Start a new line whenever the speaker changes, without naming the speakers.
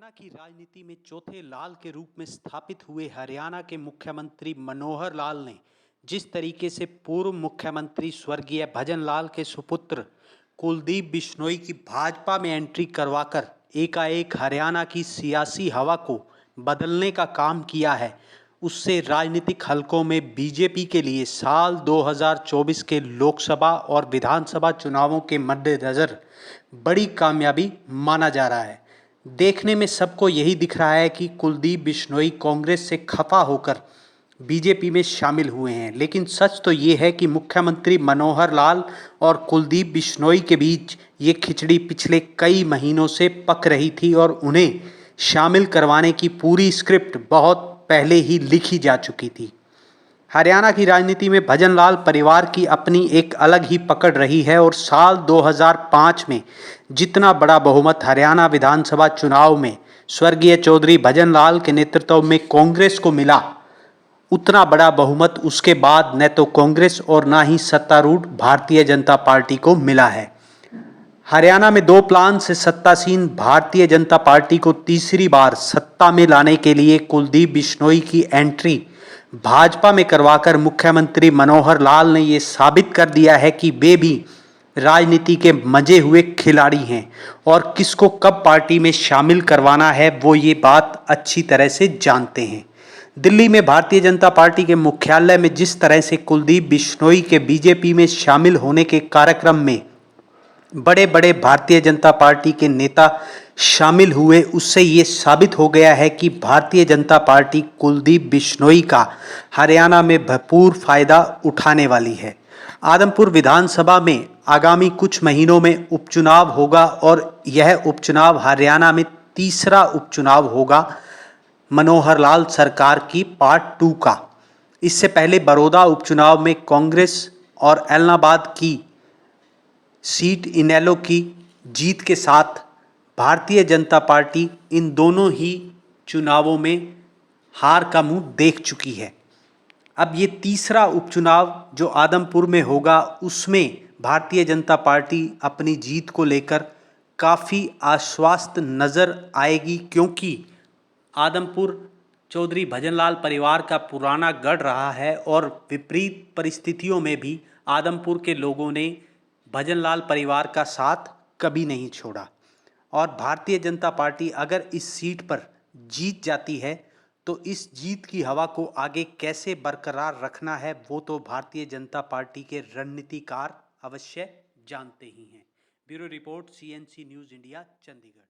हरियाणा की राजनीति में चौथे लाल के रूप में स्थापित हुए हरियाणा के मुख्यमंत्री मनोहर लाल ने जिस तरीके से पूर्व मुख्यमंत्री स्वर्गीय भजन लाल के सुपुत्र कुलदीप बिश्नोई की भाजपा में एंट्री करवाकर एकाएक हरियाणा की सियासी हवा को बदलने का काम किया है, उससे राजनीतिक हलकों में बीजेपी के लिए साल 2024 के लोकसभा और विधानसभा चुनावों के मद्देनज़र बड़ी कामयाबी माना जा रहा है। देखने में सबको यही दिख रहा है कि कुलदीप बिश्नोई कांग्रेस से खफा होकर बीजेपी में शामिल हुए हैं, लेकिन सच तो ये है कि मुख्यमंत्री मनोहर लाल और कुलदीप बिश्नोई के बीच ये खिचड़ी पिछले कई महीनों से पक रही थी और उन्हें शामिल करवाने की पूरी स्क्रिप्ट बहुत पहले ही लिखी जा चुकी थी। हरियाणा की राजनीति में भजन लाल परिवार की अपनी एक अलग ही पकड़ रही है और साल 2005 में जितना बड़ा बहुमत हरियाणा विधानसभा चुनाव में स्वर्गीय चौधरी भजन लाल के नेतृत्व में कांग्रेस को मिला, उतना बड़ा बहुमत उसके बाद न तो कांग्रेस और न ही सत्तारूढ़ भारतीय जनता पार्टी को मिला है। हरियाणा में दो प्लान से सत्तासीन भारतीय जनता पार्टी को तीसरी बार सत्ता में लाने के लिए कुलदीप बिश्नोई की एंट्री भाजपा में करवाकर मुख्यमंत्री मनोहर लाल ने ये साबित कर दिया है कि वे भी राजनीति के मजे हुए खिलाड़ी हैं और किसको कब पार्टी में शामिल करवाना है वो ये बात अच्छी तरह से जानते हैं। दिल्ली में भारतीय जनता पार्टी के मुख्यालय में जिस तरह से कुलदीप बिश्नोई के बीजेपी में शामिल होने के कार्यक्रम में बड़े बड़े भारतीय जनता पार्टी के नेता शामिल हुए, उससे ये साबित हो गया है कि भारतीय जनता पार्टी कुलदीप बिश्नोई का हरियाणा में भरपूर फायदा उठाने वाली है। आदमपुर विधानसभा में आगामी कुछ महीनों में उपचुनाव होगा और यह उपचुनाव हरियाणा में तीसरा उपचुनाव होगा मनोहर लाल सरकार की पार्ट 2 का। इससे पहले बड़ौदा उपचुनाव में कांग्रेस और एलनाबाद की सीट इनेलो की जीत के साथ भारतीय जनता पार्टी इन दोनों ही चुनावों में हार का मुंह देख चुकी है। अब ये तीसरा उपचुनाव जो आदमपुर में होगा उसमें भारतीय जनता पार्टी अपनी जीत को लेकर काफ़ी आश्वस्त नज़र आएगी, क्योंकि आदमपुर चौधरी भजनलाल परिवार का पुराना गढ़ रहा है और विपरीत परिस्थितियों में भी आदमपुर के लोगों ने भजनलाल परिवार का साथ कभी नहीं छोड़ा। और भारतीय जनता पार्टी अगर इस सीट पर जीत जाती है तो इस जीत की हवा को आगे कैसे बरकरार रखना है वो तो भारतीय जनता पार्टी के रणनीतिकार अवश्य जानते ही हैं। Bureau report, CNC news India, Chandigarh.